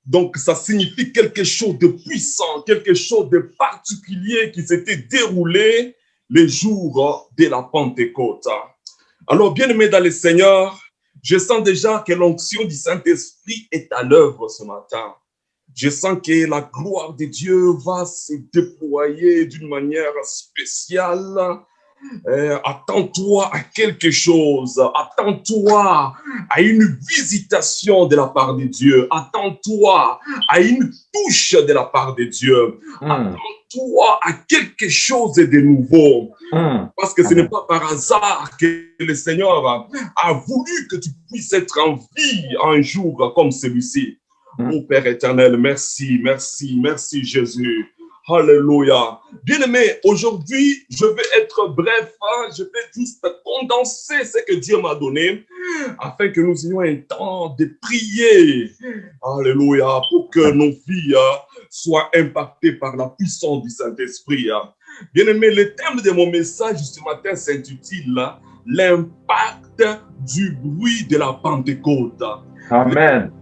Donc, ça signifie quelque chose de puissant, quelque chose de particulier qui s'était déroulé les jours de la Pentecôte. Alors, bien-aimés dans le Seigneur, je sens déjà que l'onction du Saint-Esprit est à l'œuvre ce matin. Je sens que la gloire de Dieu va se déployer d'une manière spéciale. Attends-toi à quelque chose. Attends-toi à une visitation de la part de Dieu. Attends-toi à une touche de la part de Dieu. Attends-toi à quelque chose de nouveau. Parce que ce n'est pas par hasard que le Seigneur a voulu que tu puisses être en vie un jour comme celui-ci. Oh Père éternel, merci, merci, merci Jésus. Alléluia. Bien-aimé, aujourd'hui, je vais être bref. Je vais juste condenser ce que Dieu m'a donné afin que nous ayons un temps de prier. Alléluia. Pour que nos vies soient impactées par la puissance du Saint-Esprit. Bien-aimé, le thème de mon message ce matin s'intitule « L'impact du bruit de la Pentecôte ». Amen.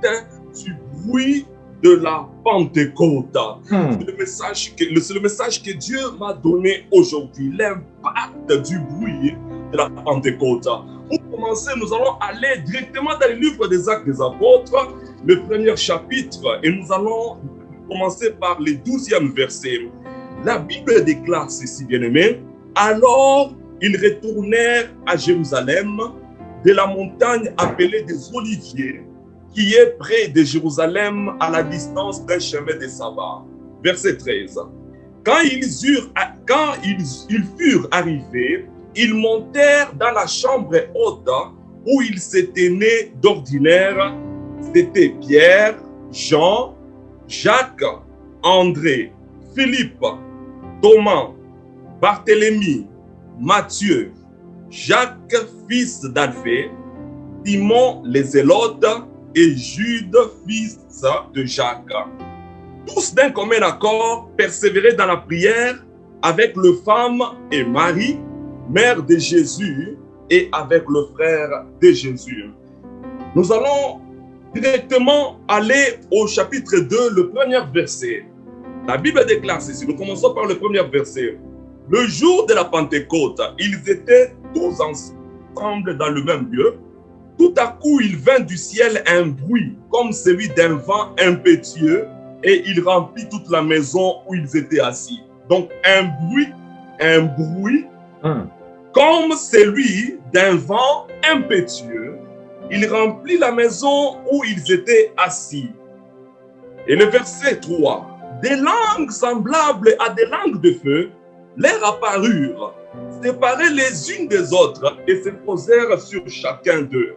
L'impact du bruit de la Pentecôte. C'est le message que Dieu m'a donné aujourd'hui, l'impact du bruit de la Pentecôte. Pour commencer, nous allons aller directement dans le livre des Actes des Apôtres, le premier chapitre, et nous allons commencer par le 12e verset. La Bible déclare ceci, bien-aimé. Alors, ils retournèrent à Jérusalem, de la montagne appelée des Oliviers, qui est près de Jérusalem à la distance d'un chemin de sabbat. Verset 13. Quand ils furent arrivés, ils montèrent dans la chambre haute où ils s'étaient nés d'ordinaire. C'était Pierre, Jean, Jacques, André, Philippe, Thomas, Barthélemy, Matthieu, Jacques, fils d'Alphée, Simon les Zélotes, et Jude, fils de Jacques. Tous d'un commun accord persévéraient dans la prière avec le femme et Marie, mère de Jésus, et avec le frère de Jésus. Nous allons directement aller au chapitre 2, le premier verset. La Bible déclare ceci. Nous commençons par le premier verset. Le jour de la Pentecôte, ils étaient tous ensemble dans le même lieu. Tout à coup, il vint du ciel un bruit, comme celui d'un vent impétueux, et il remplit toute la maison où ils étaient assis. Donc, un bruit, comme celui d'un vent impétueux, il remplit la maison où ils étaient assis. Et le verset 3, des langues semblables à des langues de feu leur apparurent, séparées les unes des autres, et se posèrent sur chacun d'eux.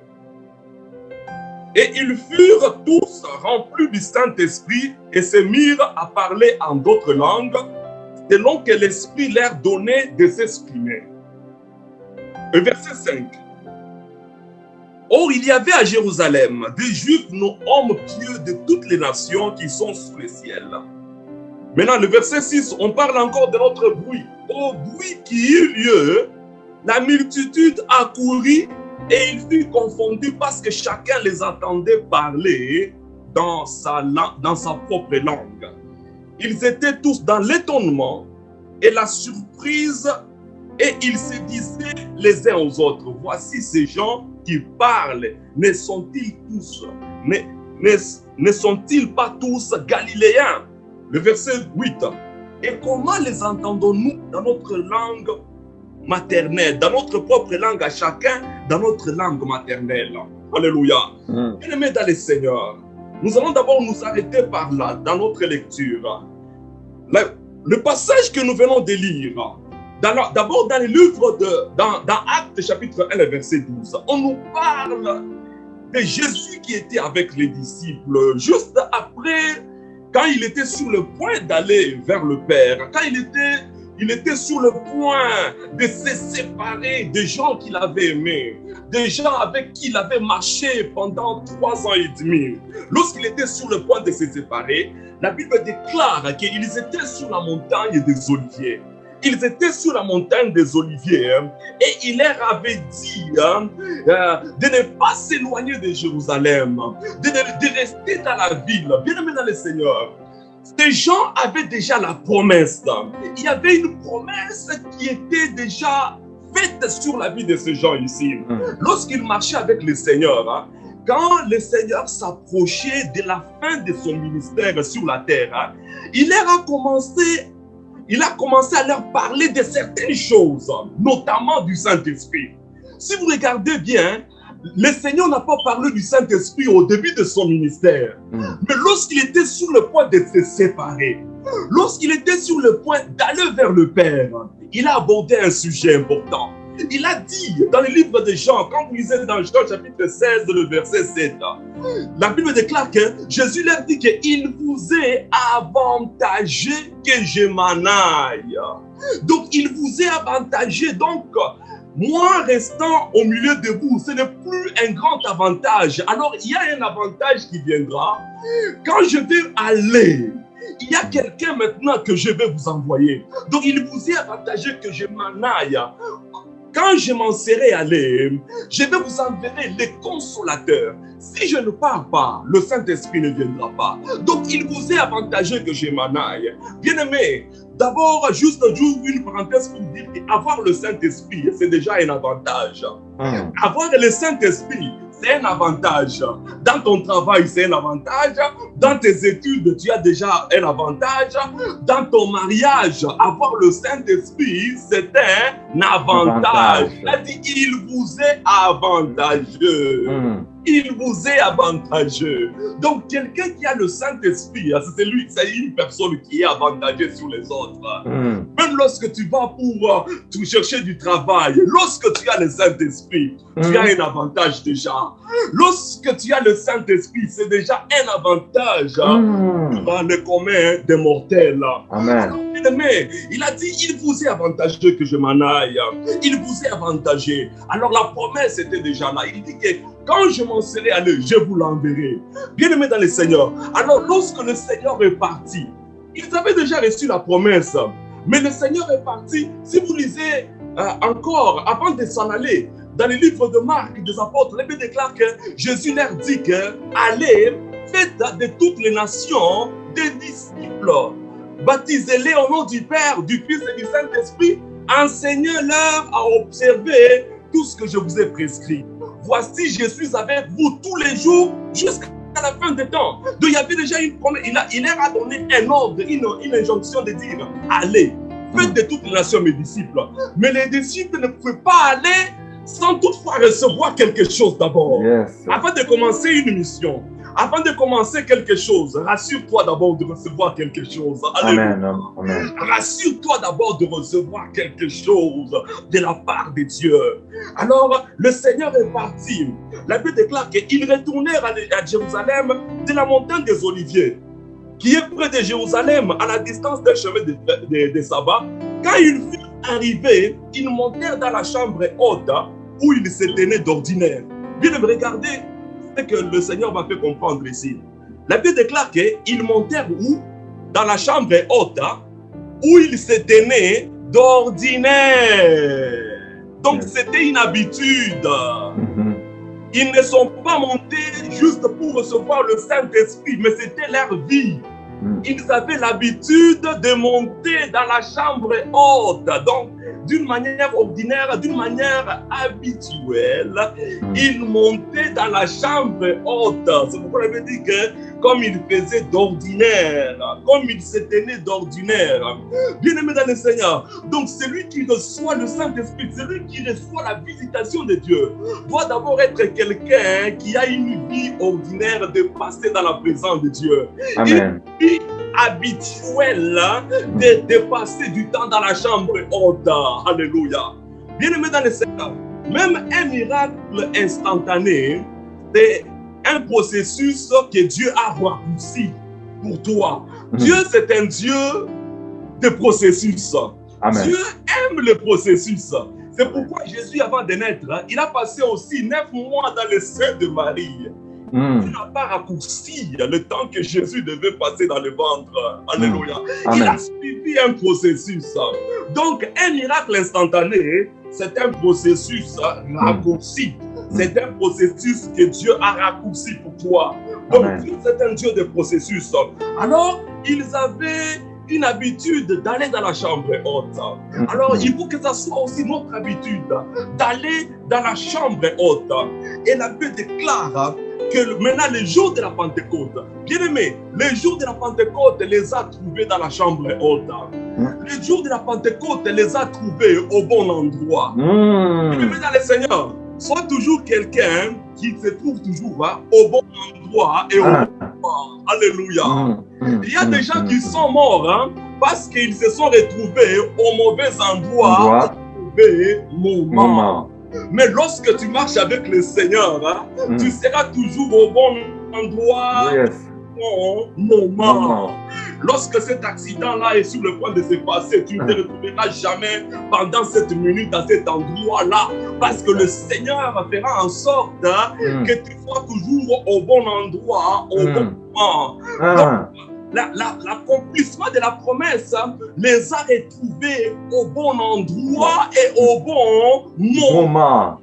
Et ils furent tous remplis du Saint-Esprit et se mirent à parler en d'autres langues, selon que l'Esprit leur donnait de s'exprimer. Verset 5. Or, il y avait à Jérusalem des Juifs, nos hommes pieux de toutes les nations qui sont sous le ciel. Maintenant, le verset 6, on parle encore de notre bruit. Au bruit qui eut lieu, la multitude accourut et il fut confondu parce que chacun les entendait parler dans sa propre langue. Ils étaient tous dans l'étonnement et la surprise et ils se disaient les uns aux autres, voici ces gens qui parlent, ne sont-ils pas tous galiléens? Le verset 8. Et comment les entendons-nous dans notre langue maternelle, dans notre propre langue à chacun, dans notre langue maternelle? Alléluia. Bien-aimés dans le Seigneur, nous allons d'abord nous arrêter par là, dans notre lecture. Le passage que nous venons de lire, d'abord dans le livre dans Actes chapitre 1, verset 12, on nous parle de Jésus qui était avec les disciples, juste après, quand il était sur le point d'aller vers le Père, quand il était sur le point de se séparer des gens qu'il avait aimés, des gens avec qui il avait marché pendant 3 ans et demi. Lorsqu'il était sur le point de se séparer, la Bible déclare qu'ils étaient sur la montagne des Oliviers. Ils étaient sur la montagne des Oliviers et il leur avait dit de ne pas s'éloigner de Jérusalem, de rester dans la ville. Bien-aimés dans le Seigneur, ces gens avaient déjà la promesse. Il y avait une promesse qui était déjà faite sur la vie de ces gens ici. Lorsqu'ils marchaient avec le Seigneur, quand le Seigneur s'approchait de la fin de son ministère sur la terre, il a commencé à leur parler de certaines choses, notamment du Saint-Esprit. Si vous regardez bien, le Seigneur n'a pas parlé du Saint-Esprit au début de son ministère. Mais lorsqu'il était sur le point de se séparer, lorsqu'il était sur le point d'aller vers le Père, il a abordé un sujet important. Il a dit dans le livre de Jean, quand vous lisez dans Jean chapitre 16, le verset 7, la Bible déclare que Jésus leur dit qu'il vous est avantageux que je m'en aille. Donc, il vous est avantageux. Donc, moi restant au milieu de vous, ce n'est plus un grand avantage. Alors, il y a un avantage qui viendra. Quand je vais aller, il y a quelqu'un maintenant que je vais vous envoyer. Donc, il vous est avantageux que je m'en aille. Quand je m'en serai allé, je vais vous enverrer les consolateurs. Si je ne pars pas, le Saint-Esprit ne viendra pas. Donc, il vous est avantageux que je m'en aille. Bien-aimé, d'abord, juste une parenthèse pour dire qu'avoir le Saint-Esprit, c'est déjà un avantage. Avoir le Saint-Esprit, c'est un avantage. Dans ton travail, c'est un avantage. Dans tes études, tu as déjà un avantage. Dans ton mariage, avoir le Saint-Esprit, c'est un avantage. Il a dit, il vous est avantageux. Il vous est avantageux. Donc, quelqu'un qui a le Saint-Esprit, c'est une personne qui est avantagée sur les autres. Même lorsque tu vas pour chercher du travail, lorsque tu as le Saint-Esprit, tu as un avantage déjà. Lorsque tu as le Saint-Esprit, c'est déjà un avantage dans le commun des mortels. Amen. Mais il a dit, il vous est avantageux que je m'en aille. Il vous est avantageux. Alors la promesse était déjà là. Il dit que quand je m'en serai allé, je vous l'enverrai. Bien-aimé dans le Seigneur. Alors lorsque le Seigneur est parti, ils avaient déjà reçu la promesse. Mais le Seigneur est parti. Si vous lisez encore, avant de s'en aller, dans le livre de Marc des apôtres, la Bible déclare que Jésus leur dit que allez, faites de toutes les nations des disciples. Baptisez-les au nom du Père, du Fils et du Saint-Esprit. Enseignez-leur à observer tout ce que je vous ai prescrit. Voici, je suis avec vous tous les jours jusqu'à la fin des temps. Donc, il y avait déjà une promesse. Il leur a donné un ordre, une injonction de dire allez, faites de toutes les nations mes disciples. Mais les disciples ne pouvaient pas aller sans toutefois recevoir quelque chose d'abord. Avant de commencer une mission, avant de commencer quelque chose, rassure-toi d'abord de recevoir quelque chose. Amen. Amen. Rassure-toi d'abord de recevoir quelque chose de la part de Dieu. Alors, le Seigneur est parti. La Bible déclare qu'ils retournèrent à Jérusalem de la montagne des Oliviers, qui est près de Jérusalem, à la distance d'un chemin de sabbat. Quand ils furent arrivés, ils montèrent dans la chambre haute où ils se tenaient d'ordinaire. Bien, regardez ce que le Seigneur m'a fait comprendre ici. La Bible déclare qu'ils montèrent où? Dans la chambre haute où ils se tenaient d'ordinaire. Donc c'était une habitude. Ils ne sont pas montés juste pour recevoir le Saint-Esprit, mais c'était leur vie. Ils avaient l'habitude de monter dans la chambre haute. Donc, d'une manière ordinaire, d'une manière habituelle, ils montaient dans la chambre haute. C'est pourquoi on avait dit que comme ils faisaient d'ordinaire, comme ils se tenaient d'ordinaire. Bien-aimé dans le Seigneur, donc celui qui reçoit le Saint-Esprit, celui qui reçoit la visitation de Dieu, doit d'abord être quelqu'un qui a une vie ordinaire de passer dans la présence de Dieu. Amen. Une vie habituelle de passer du temps dans la chambre haute. Alléluia. Bien-aimé dans le Seigneur, même un miracle instantané, c'est un processus que Dieu a raccourci pour toi. Dieu, c'est un Dieu de processus. Amen. Dieu aime le processus. C'est pourquoi Jésus, avant de naître, il a passé aussi 9 mois dans le sein de Marie. Tu n'as pas raccourci le temps que Jésus devait passer dans le ventre. Alléluia. Il a suivi un processus. Donc, un miracle instantané, c'est un processus raccourci. C'est un processus que Dieu a raccourci pour toi. Donc, Dieu, c'est un Dieu de processus. Alors, ils avaient une habitude d'aller dans la chambre haute. Alors, il faut que ça soit aussi notre habitude d'aller dans la chambre haute. Et la Bible déclare que maintenant, le jour de la Pentecôte, bien aimé, le jour de la Pentecôte les a trouvés dans la chambre haute. Le jour de la Pentecôte les a trouvés au bon endroit. Bien aimé dans le Seigneur, sois toujours quelqu'un qui se trouve toujours au bon endroit et au bon endroit. Alléluia. Il y a des gens qui sont morts parce qu'ils se sont retrouvés au mauvais endroit, au mauvais moment. Mais lorsque tu marches avec le Seigneur, tu seras toujours au bon endroit, au bon moment. Lorsque cet accident-là est sur le point de se passer, tu ne te retrouveras jamais pendant cette minute à cet endroit-là, parce que le Seigneur fera en sorte que tu sois toujours au bon endroit, au bon moment. Donc, l'accomplissement de la promesse les a retrouvés au bon endroit et au bon moment.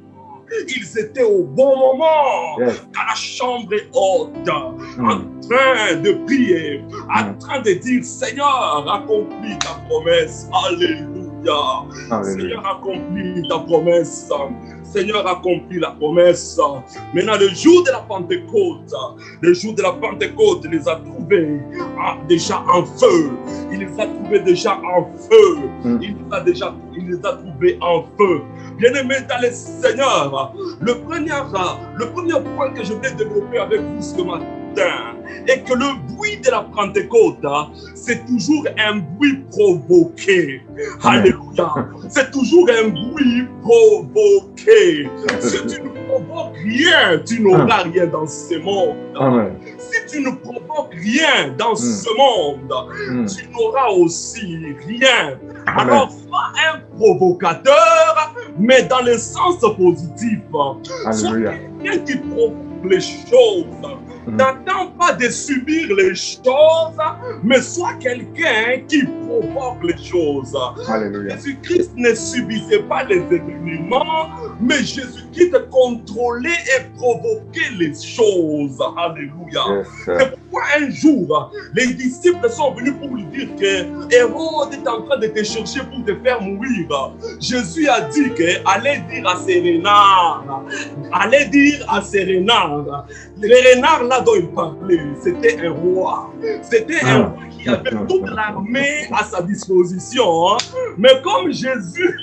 Ils étaient au bon moment, dans la chambre haute, en train de prier, en train de dire, Seigneur, accomplis ta promesse. Alléluia. Seigneur, accomplis ta promesse. Seigneur, accomplis la promesse. Maintenant, le jour de la Pentecôte, il les a trouvés déjà en feu. Il les a trouvés déjà en feu. Il les a trouvés en feu. Bien-aimés dans le Seigneur, le premier point que je vais développer avec vous ce matin est que le bruit de la Pentecôte, c'est toujours un bruit provoqué. Alléluia. C'est toujours un bruit provoqué. Si tu ne provoques rien, tu n'auras rien dans ce monde. Si tu ne provoques rien dans ce monde, tu n'auras aussi rien. Alors, sois un provocateur, mais dans le sens positif. Sois quelqu'un qui provoque les choses. N'attends pas de subir les choses, mais sois quelqu'un qui provoque les choses. Jésus-Christ ne subissait pas les événements, mais Jésus-Christ contrôlait et provoquait les choses. Alléluia. C'est pourquoi un jour, les disciples sont venus pour lui dire que Hérode est en train de te chercher pour te faire mourir. Jésus a dit que allez dire à ces renards, les renards là dont il parlait, c'était un roi. C'était un roi qui avait toute l'armée à sa disposition. Mais comme Jésus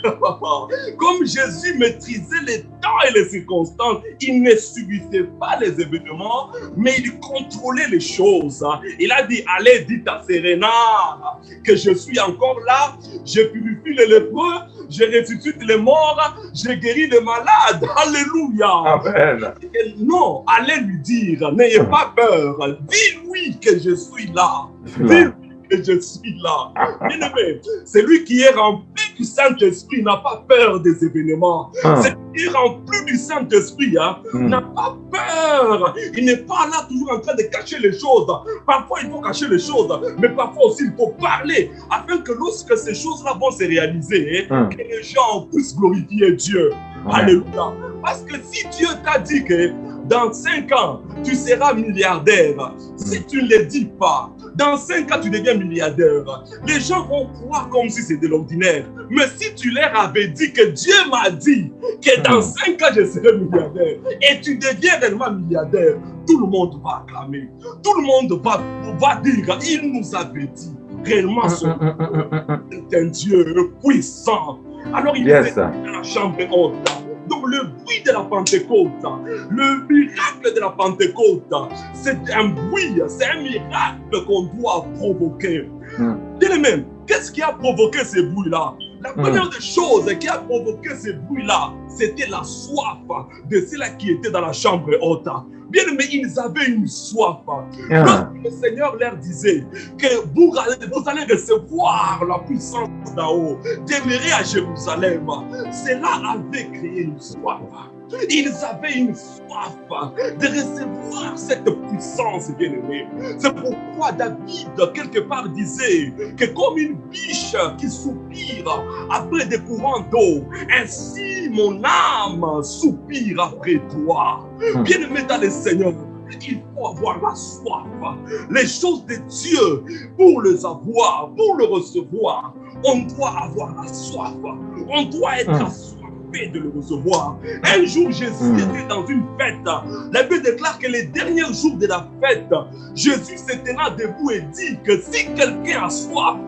maîtrisait les temps et les circonstances, il ne subissait pas les événements, mais il contrôlait les choses. Il a dit, allez, dites à ces renards que je suis encore là, je purifie les lépreux, je ressuscite les morts, je guéris les malades. Alléluia. Amen. Non, allez lui dire, n'ayez pas peur, dis-lui que je suis là. Dis-lui que je suis là. Bien-aimé, celui qui est rempli du Saint-Esprit n'a pas peur des événements. Celui qui est rempli du Saint-Esprit n'a pas peur. Il n'est pas là toujours en train de cacher les choses. Parfois, il faut cacher les choses, mais parfois aussi, il faut parler afin que lorsque ces choses-là vont se réaliser, que les gens puissent glorifier Dieu. Alléluia. Parce que si Dieu t'a dit que dans 5 ans, tu seras milliardaire, si tu ne le dis pas, dans 5 ans, tu deviens milliardaire. Les gens vont croire comme si c'était l'ordinaire. Mais si tu leur avais dit que Dieu m'a dit que dans 5 ans, je serai milliardaire et tu deviens réellement milliardaire, tout le monde va acclamer. Tout le monde va dire, il nous avait dit. Réellement, c'est un Dieu puissant. Alors, il était dans la chambre haute. Donc, le bruit de la Pentecôte, le miracle de la Pentecôte, c'est un bruit, c'est un miracle qu'on doit provoquer. Bien-aimé, qu'est-ce qui a provoqué ces bruits-là? La première des choses qui a provoqué ces bruits-là, c'était la soif de ceux-là qui étaient dans la chambre haute. Bien aimé, ils avaient une soif. Lorsque le Seigneur leur disait que vous allez recevoir la puissance d'en haut, demeurer à Jérusalem, cela avait créé une soif. Ils avaient une soif de recevoir cette puissance, bien-aimé. C'est pourquoi David, quelque part, disait que comme une biche qui soupire après des courants d'eau, ainsi mon âme soupire après toi. Bien-aimé dans le Seigneur, il faut avoir la soif. Les choses de Dieu, pour les avoir, pour le recevoir, on doit avoir la soif. On doit être assoiffé de le recevoir. Un jour, Jésus était dans une fête. La Bible déclare que les derniers jours de la fête, Jésus se tenant debout et dit que si quelqu'un a soif,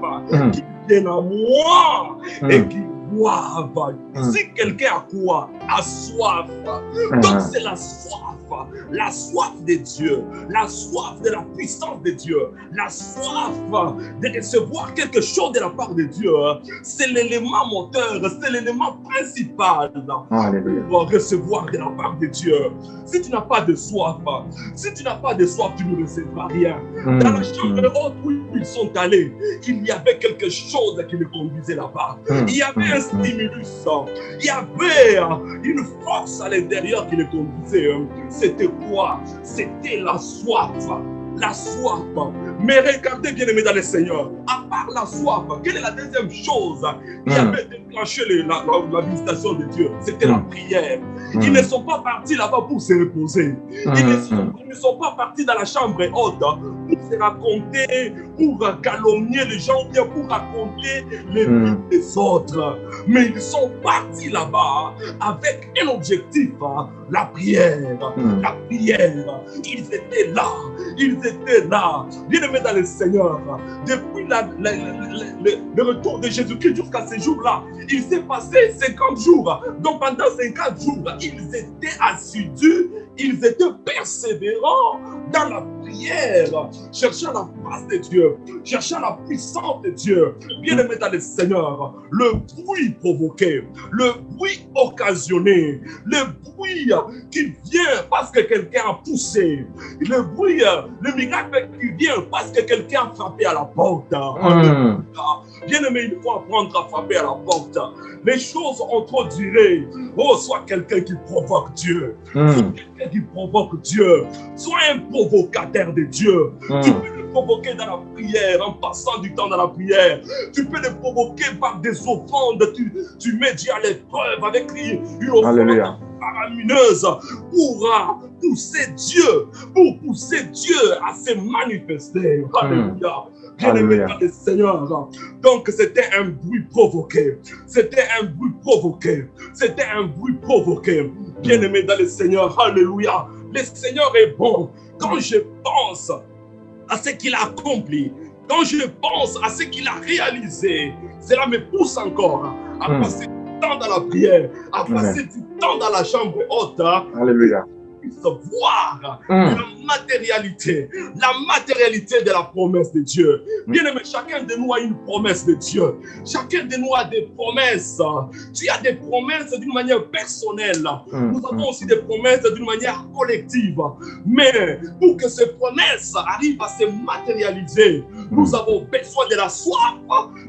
qu'il vienne à moi et qu'il boive. Si quelqu'un a quoi? A soif. Donc c'est la soif de Dieu, la soif de la puissance de Dieu, la soif de recevoir quelque chose de la part de Dieu. C'est l'élément moteur, c'est l'élément principal pour recevoir de la part de Dieu. Si tu n'as pas de soif, tu ne recevras rien. Dans la chambre haute où ils sont allés, il y avait quelque chose qui les conduisait là-bas. Il y avait un stimulus, il y avait une force à l'intérieur qui les conduisait. C'était quoi? C'était la soif. La soif. Mais regardez, bien aimé dans le Seigneur, à part la soif, quelle est la deuxième chose qui avait déclenché la visitation de Dieu? C'était la prière. Ils ne sont pas partis là-bas pour se reposer. Ils ne sont pas partis dans la chambre haute pour se raconter, pour calomnier les gens, bien pour raconter les vies des autres. Mais ils sont partis là-bas avec un objectif, la prière. La prière. Ils étaient là. Ils étaient là. Bien-aimés dans le Seigneur, depuis le retour de Jésus-Christ jusqu'à ce jour-là, il s'est passé 50 jours. Donc pendant 50 jours, ils étaient assidus, ils étaient persévérants dans la prière, cherchant la face de Dieu, cherchant la puissance de Dieu. Bien-aimés dans le Seigneur, le bruit provoqué, le bruit occasionné, le bruit qui vient parce que quelqu'un a poussé, le bruit, le miracle qui vient parce que quelqu'un a frappé à la porte. Bien-aimé, il faut apprendre à frapper à la porte. Les choses ont trop duré. Oh, sois quelqu'un qui provoque Dieu. Sois quelqu'un qui provoque Dieu. Sois un provocateur de Dieu. Tu peux le provoquer dans la prière, en passant du temps dans la prière. Tu peux le provoquer par des offrandes. Tu mets Dieu à l'épreuve avec une offrande faramineuse pour pousser Dieu à se manifester. Alléluia. Bien-aimé dans le Seigneur. Donc c'était un bruit provoqué. C'était un bruit provoqué. C'était un bruit provoqué. Bien-aimé dans le Seigneur. Alléluia. Le Seigneur est bon. Quand je pense à ce qu'il a accompli, quand je pense à ce qu'il a réalisé, cela me pousse encore à passer du temps dans la prière, à passer du temps dans la chambre haute. Alléluia. Voir la matérialité de la promesse de Dieu. Bien aimé, chacun de nous a une promesse de Dieu. Chacun de nous a des promesses. Tu as des promesses d'une manière personnelle. Nous avons aussi des promesses d'une manière collective. Mais pour que ces promesses arrivent à se matérialiser, nous avons besoin de la soif.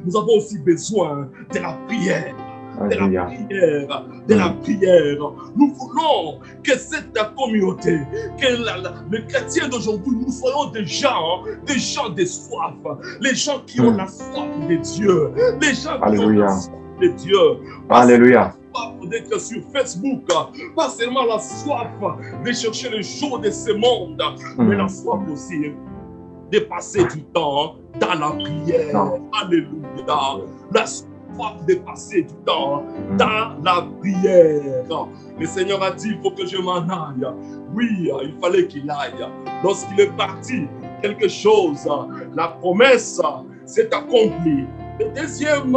Nous avons aussi besoin de la prière. De la prière. Nous voulons que cette communauté, que les chrétiens d'aujourd'hui, nous soyons des gens de soif, les gens qui ont la soif de Dieu, les gens qui ont la soif de Dieu. Alléluia. D'être sur Facebook, pas seulement la soif de chercher les choses de ce monde, mais la soif aussi de passer du temps dans la prière. Alléluia. La soif de passer du temps dans la prière. Le Seigneur a dit, il faut que je m'en aille. Oui, il fallait qu'il aille. Lorsqu'il est parti, quelque chose, la promesse s'est accomplie. Le deuxième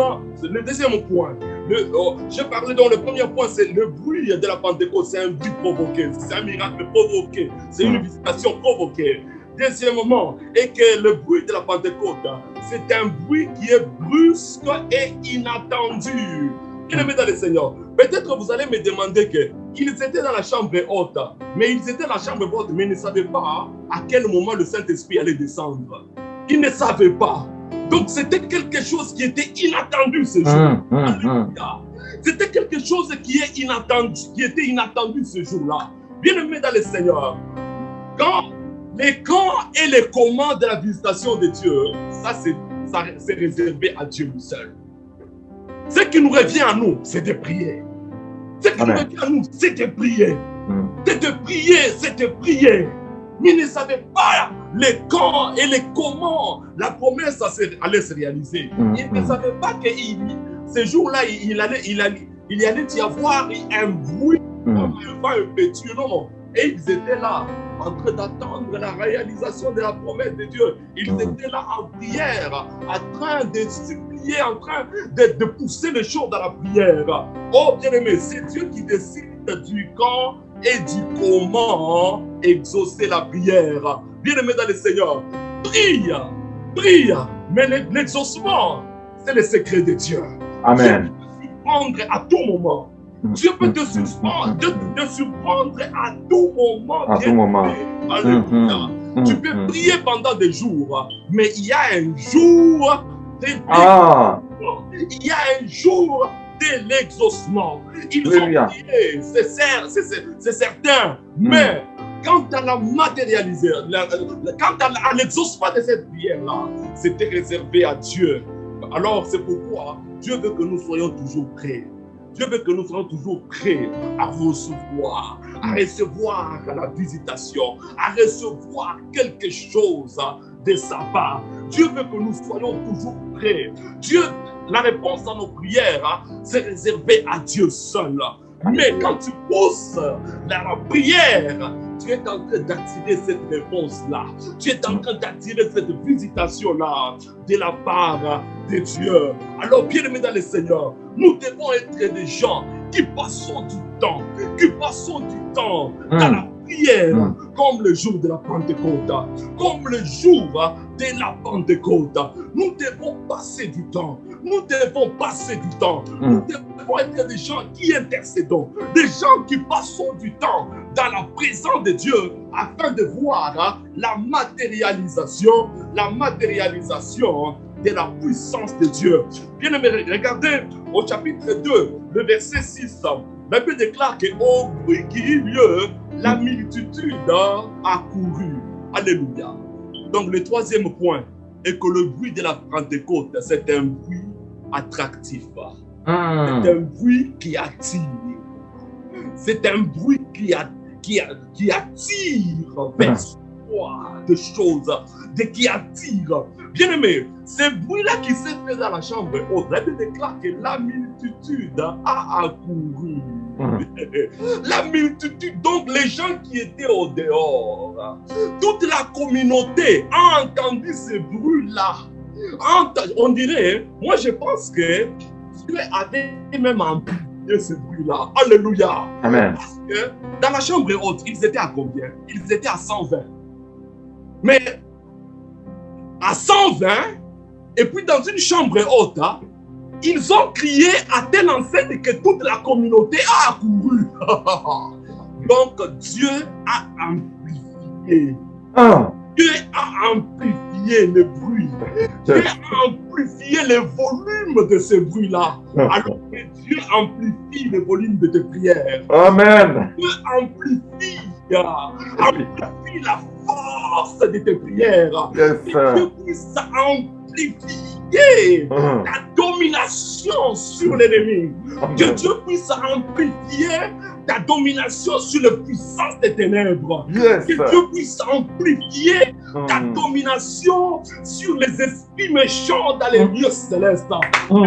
point, je parlais dans le premier point, c'est le bruit de la Pentecôte, c'est un bruit provoqué, c'est un miracle provoqué, c'est une visitation provoquée. Deuxièmement, et que le bruit de la Pentecôte, c'est un bruit qui est brusque et inattendu. Bien-aimés dans le Seigneur, peut-être vous allez me demander qu'ils étaient dans la chambre haute, mais ils étaient dans la chambre haute, mais ils ne savaient pas à quel moment le Saint-Esprit allait descendre. Ils ne savaient pas. Donc c'était quelque chose qui était inattendu ce jour. Alléluia. C'était quelque chose qui est inattendu, qui était inattendu ce jour-là. Bien-aimé dans le Seigneur, quand les quand et les comment de la visitation de Dieu, ça c'est réservé à Dieu lui seul. Ce qui nous revient à nous, c'est de prier. Ce qui nous revient à nous, c'est de prier. C'est de prier, c'est de prier. Mais ils ne savaient pas les quand et les comment la promesse allait se réaliser. Ils ne savaient pas que ce jour-là, il allait y avoir un bruit, un vent impétueux. Non. Et ils étaient là, en train d'attendre la réalisation de la promesse de Dieu. Ils étaient là en prière, en train de supplier, en train de pousser les choses dans la prière. Oh bien-aimé, c'est Dieu qui décide du quand et du comment exaucer la prière. Bien-aimé dans le Seigneur, prie, mais l'exaucement, c'est le secret de Dieu. Amen. Dieu peut te surprendre à tout moment. Dieu peut te surprendre à tout moment. À tout moment. Alléluia. Tu peux prier pendant des jours, mais il y a un jour il y a un jour de l'exaucement. Ils ont prié, c'est certain. Mais quant à la matérialisation, quant à l'exaucement de cette prière-là, c'était réservé à Dieu. Alors c'est pourquoi Dieu veut que nous soyons toujours prêts. Dieu veut que nous soyons toujours prêts à recevoir la visitation, à recevoir quelque chose de sa part. Dieu veut que nous soyons toujours prêts. Dieu, la réponse à nos prières, c'est réservé à Dieu seul. Mais quand tu pousses la prière, tu es en train d'attirer cette réponse-là. Tu es en train d'attirer cette visitation-là de la part de Dieu. Alors, bien-aimés dans le Seigneur, nous devons être des gens qui passons du temps, dans la prière, comme le jour de la Pentecôte, comme le jour de la Pentecôte. Nous devons passer du temps. Nous devons être des gens qui intercédons, des gens qui passons du temps dans la présence de Dieu afin de voir la matérialisation de la puissance de Dieu. Bien aimé, regardez au chapitre 2, le verset 6. La Bible déclare qu'au bruit qui eut lieu, la multitude a couru. Alléluia. Donc le troisième point est que le bruit de la Pentecôte, c'est un bruit attractif. C'est un bruit qui attire. C'est un bruit qui attire vers soi des choses, qui attire. Bien aimé, ce bruit-là qui s'est fait dans la chambre haute, la Bible déclare que la multitude a accouru. La multitude, donc les gens qui étaient au dehors, toute la communauté a entendu ce bruit-là. On dirait, moi je pense que Dieu avait même amplifié ce bruit-là. Alléluia. Amen. Parce que dans la chambre haute, ils étaient à combien? Ils étaient à 120. Mais à 120, et puis dans une chambre haute, ils ont crié à telle enseigne que toute la communauté a accouru. Donc Dieu a amplifié. Dieu a amplifié le bruit. Dieu a amplifié le volume de ce bruit-là. Alors que Dieu amplifie le volume de tes prières. Amen. Dieu amplifie la force de tes prières. Yes, que Dieu puisse amplifier ta domination sur l'ennemi. Que Dieu puisse amplifier ta domination sur la puissance des ténèbres. Yes. Que Dieu puisse amplifier ta domination sur les esprits méchants dans les lieux célestes. La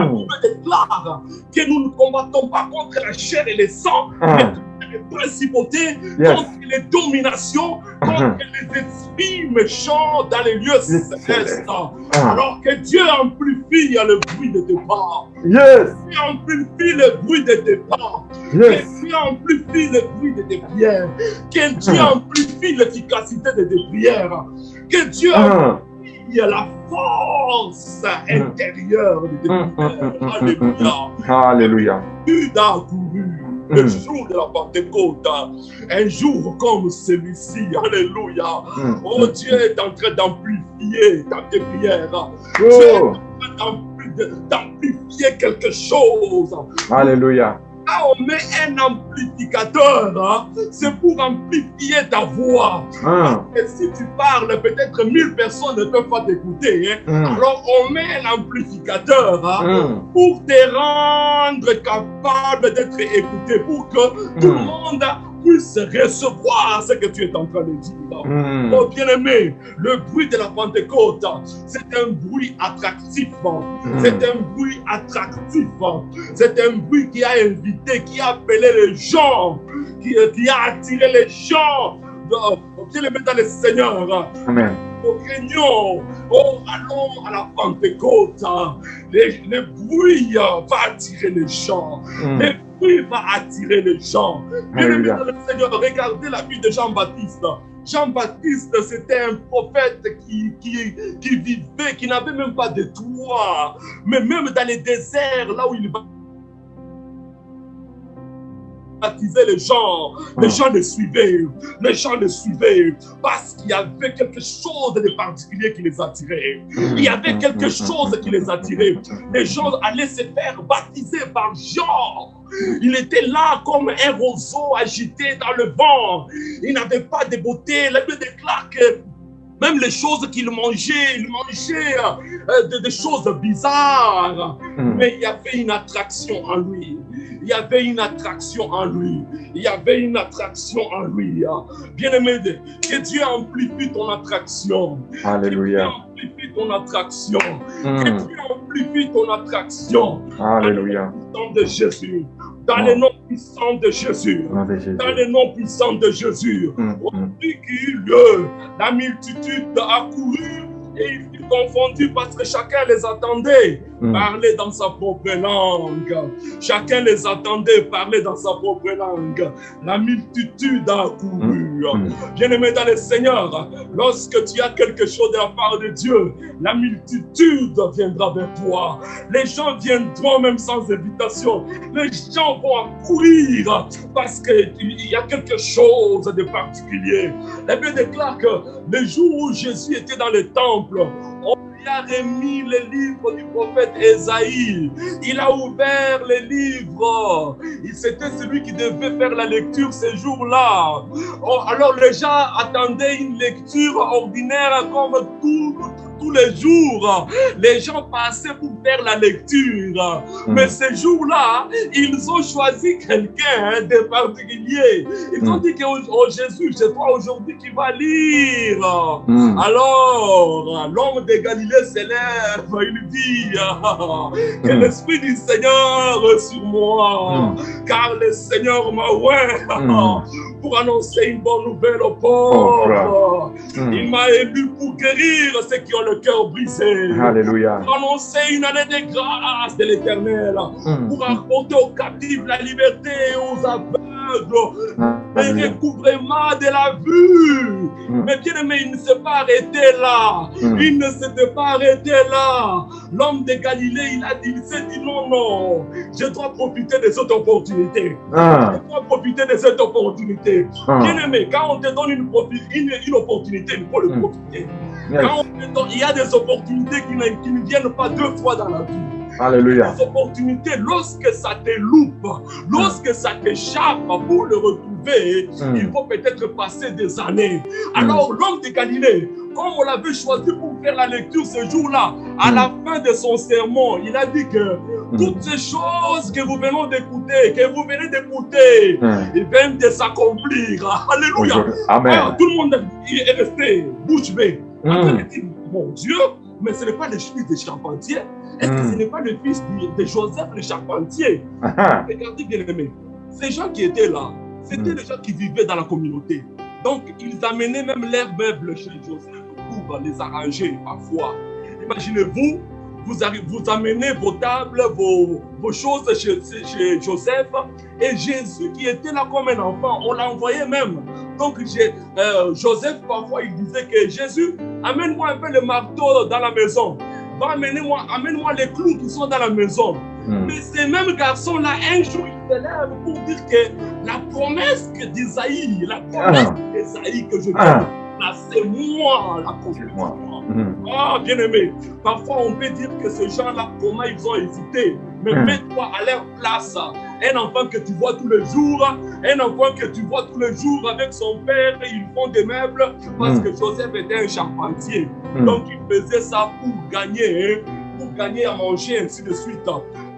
Bible déclare que nous ne combattons pas contre la chair et le sang, mais contre les principautés, contre les dominations, contre les esprits méchants dans les lieux célestes. Alors que Dieu amplifie le bruit de tes pas. Yes. Dieu amplifie le bruit de tes pas. Yes. Que Dieu amplifie le bruit de tes prières. Que Dieu amplifie l'efficacité de tes prières. Que Dieu amplifie la force intérieure de tes prières. Alléluia. Alléluia. Dieu a couru le jour de la Pentecôte, un jour comme celui-ci. Alléluia. Oh, Dieu est en train d'amplifier tes prières. Dieu est en train d'amplifier quelque chose. Alléluia. Quand on met un amplificateur, hein, c'est pour amplifier ta voix. Et si tu parles, peut-être 1000 personnes ne peuvent pas t'écouter. Hein. Alors on met un amplificateur hein, pour te rendre capable d'être écouté, pour que tout le monde puisse recevoir ce que tu es en train de dire. Oh bien-aimé, le bruit de la Pentecôte, c'est un bruit attractif. C'est un bruit attractif. C'est un bruit qui a invité, qui a appelé les gens, qui a attiré les gens. Bien-aimé dans le Seigneur. Amen. Au réunion, allons à la Pentecôte. Le bruit va attirer les gens. Le bruit va attirer les gens. Bien-aimé dans le Seigneur, regardez la vie de Jean-Baptiste. Jean-Baptiste, c'était un prophète qui vivait, qui n'avait même pas de toit. Mais même dans les déserts, là où il baptisait les gens le suivaient. Les gens le suivaient parce qu'il y avait quelque chose de particulier qui les attirait. Il y avait quelque chose qui les attirait. Les gens allaient se faire baptiser par Jean. Il était là comme un roseau agité dans le vent. Il n'avait pas de beauté. La Bible déclare que même les choses qu'il mangeait, il mangeait des choses bizarres. Mais il y avait une attraction en lui. Il y avait une attraction en lui. Il y avait une attraction en lui. Bien-aimé, que Dieu amplifie ton attraction. Alléluia. Que Dieu amplifie ton attraction. Que Dieu amplifie ton attraction. Alléluia. Dans le nom de Jésus. Dans le nom puissant de Jésus. Dans le nom puissant de Jésus. Depuis qu'il y eut lieu, la multitude a couru et il fut confondu parce que chacun les attendait parler dans sa propre langue. Chacun les attendait parler dans sa propre langue. La multitude a couru. Bien-aimé dans le Seigneur, lorsque tu as quelque chose de la part de Dieu, la multitude viendra vers toi. Les gens viendront même sans invitation. Les gens vont accourir parce qu'il y a quelque chose de particulier. La Bible déclare que le jour où Jésus était dans le temple, on lui a remis les livres du prophète Ésaïe. Il a ouvert les livres. C'était celui qui devait faire la lecture ces jours-là. Alors les gens attendaient une lecture ordinaire comme tous les jours. Les gens passaient pour faire la lecture. Mais ces jours-là, ils ont choisi quelqu'un de particulier. Ils ont dit que Jésus, c'est toi aujourd'hui qui vas lire. Alors, l'homme de Galilée s'élève. Il dit que l'Esprit du Seigneur est sur moi. Car le Seigneur m'a oint pour annoncer une bonne nouvelle aux pauvres. Il m'a élu pour guérir ceux qui ont le cœur brisé. Alléluia. Pour annoncer une année de grâce de l'Éternel. Pour apporter aux captifs la liberté et aux aveugles le recouvrement de la vue. Mais bien aimé, il ne s'est pas arrêté là. Il ne s'était pas arrêté là. L'homme de Galilée, il s'est dit non, je dois profiter de cette opportunité. Je dois profiter de cette opportunité. Bien aimé, quand on te donne une opportunité, il faut le profiter. Quand il y a des opportunités qui ne viennent pas 2 fois dans la vie. Alléluia. Les opportunités, lorsque ça te loupe, lorsque ça t'échappe pour le retrouver, il faut peut-être passer des années. Alors l'homme de Galilée, comme on l'avait choisi pour faire la lecture ce jour-là, à la fin de son sermon, il a dit que toutes ces choses que vous venez d'écouter, ils viennent de s'accomplir. Alléluia. Amen. Alors, tout le monde est resté bouche bée. Mon Dieu, mais ce n'est pas le fils de charpentier. Est-ce que ce n'est pas le fils de Joseph le charpentier? Regardez bien aimé. Ces gens qui étaient là, c'était des gens qui vivaient dans la communauté. Donc, ils amenaient même leurs meubles chez Joseph pour les arranger parfois. Imaginez-vous, vous amenez vos tables, vos choses chez Joseph, et Jésus qui était là comme un enfant, on l'envoyait même. Donc Joseph parfois il disait que Jésus, amène-moi un peu le marteau dans la maison, amène-moi les clous qui sont dans la maison. Mais ces mêmes garçons-là, un jour ils se lèvent pour dire que la promesse d'Ésaïe, que je donne, là c'est moi la prophétie. Ah, bien-aimé, parfois on peut dire que ces gens-là, comment ils ont hésité. Mais mets-toi à leur place. Un enfant que tu vois tous les jours, avec son père, ils font des meubles parce que Joseph était un charpentier. Donc il faisait ça pour gagner à manger, ainsi de suite.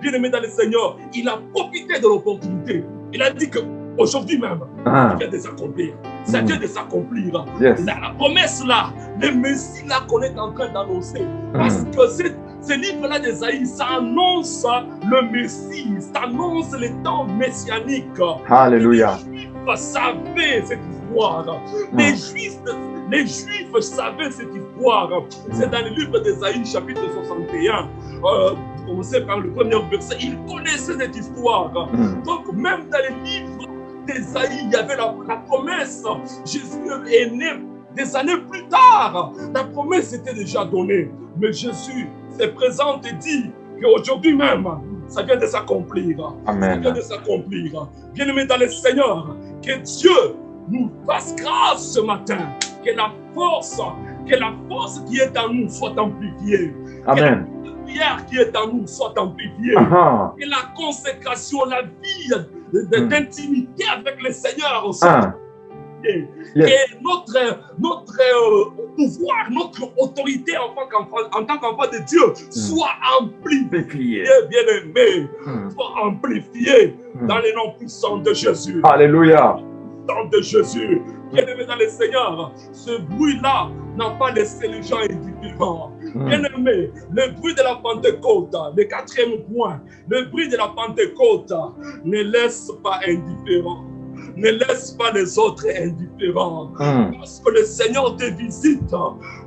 Bien-aimé dans le Seigneur, il a profité de l'opportunité. Il a dit que aujourd'hui même, il vient de s'accomplir. Ça vient de s'accomplir. La promesse là, le Messie là qu'on est en train d'annoncer. Parce que ce livre-là d'Ésaïe, ça annonce le Messie, ça annonce les temps messianiques. Alléluia. Les Juifs savaient cette histoire. Les Juifs savaient cette histoire. C'est dans le livre d'Ésaïe, chapitre 61. Commencez par le premier verset. Ils connaissaient cette histoire. Donc, même dans les livres d'Ésaïe, il y avait la promesse. Jésus est né des années plus tard. La promesse était déjà donnée. Mais Jésus se présente et dit qu'aujourd'hui même, ça vient de s'accomplir. Amen. Ça vient de s'accomplir. Bien-aimés dans le Seigneur, que Dieu nous fasse grâce ce matin. Que la force qui est en nous soit amplifiée. Amen. Que la prière qui est en nous soit amplifiée. Que la consécration, la vie d'intimité avec le Seigneur soit et notre pouvoir, notre autorité en tant qu'enfant de Dieu soit amplifiée, bien-aimé, soit amplifiée dans le nom puissant de Jésus. Alléluia. Dans de Jésus, bien-aimé dans le Seigneur, ce bruit-là n'a pas laissé les gens indifférents. Bien-aimé, le bruit de la Pentecôte, le quatrième point, le bruit de la Pentecôte ne laisse pas indifférent. Ne laisse pas les autres indifférents. Lorsque le Seigneur te visite,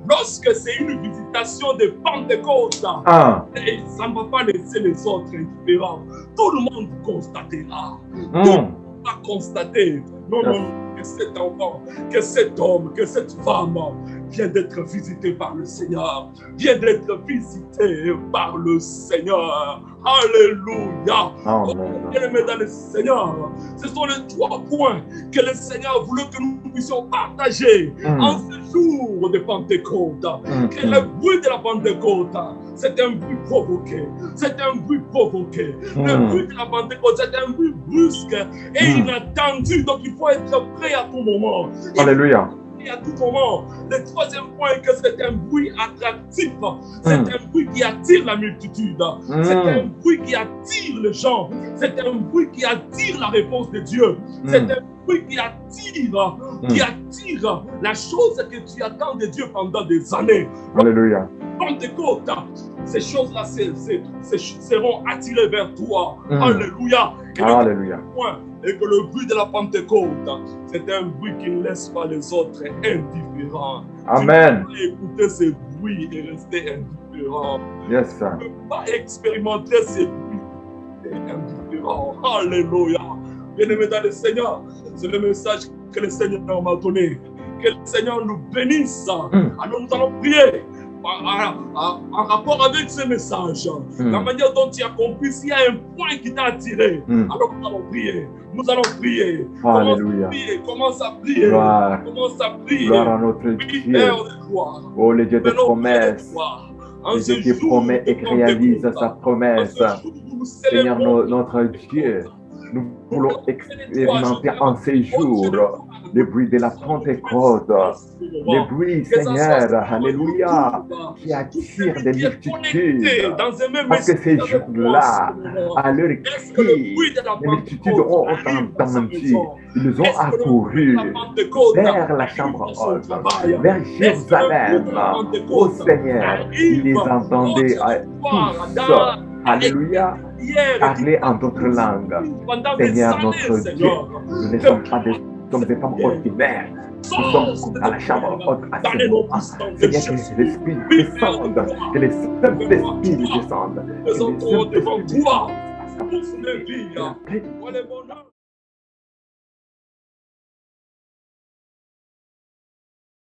lorsque c'est une visitation de Pentecôte, ça ne va pas laisser les autres indifférents. Tout le monde constatera. Tout le monde va constater. Non, que cet enfant, que cet homme, que cette femme vient d'être visité par le Seigneur. Vient d'être visité par le Seigneur. Alléluia. Bien-aimés dans le Seigneur, ce sont les 3 points que le Seigneur voulait que nous puissions partager en ce jour de Pentecôte. Que le bruit de la Pentecôte, c'est un bruit provoqué. C'est un bruit provoqué. Le bruit de la Pentecôte, c'est un bruit brusque et inattendu. Donc il faut être prêt à tout moment. Alléluia. À tout moment. Le 3e point est que c'est un bruit attractif. C'est un bruit qui attire la multitude. C'est un bruit qui attire les gens. C'est un bruit qui attire la réponse de Dieu. C'est un bruit qui attire la chose que tu attends de Dieu pendant des années. Alléluia. Pentecôte, ces choses-là seront attirées vers toi. Alléluia. Alléluia. Et que le bruit de la Pentecôte, c'est un bruit qui ne laisse pas les autres indifférents. Amen. Tu ne peux pas écouter ces bruits et rester indifférent. Yes, sir. Tu ne peux pas expérimenter ces bruits et indifférent. Alléluia. Bien-aimés dans le Seigneur, c'est le message que le Seigneur m'a donné. Que le Seigneur nous bénisse. Alors nous allons prier. En rapport avec ce message, la manière dont tu as compris, s'il y a un point qui t'a attiré, alors nous allons prier. Nous allons prier. Alléluia. Commence à prier. Commence à prier. Gloire à notre Dieu. Oh, le Dieu des promesses. Le Dieu qui promet et qui réalise sa promesse. Seigneur, notre Dieu, nous voulons expérimenter en ces jours le bruit de la Pentecôte, le bruit, Seigneur, alléluia, qui attire des multitudes. Parce que ces jours-là, à leur cri, les multitudes ont entendu, ils ont accouru vers la chambre haute, vers Jérusalem. Ô Seigneur, ils les entendaient tous. Alléluia. Parler en d'autres langues. Seigneur, notre Dieu, nous ne sommes pas des femmes ordinaires. Nous sommes à la chambre haute à ce moment. Seigneur, que l'Esprit descende, que les Saint-Esprit descendent. Nous sommes devant toi pour se lever.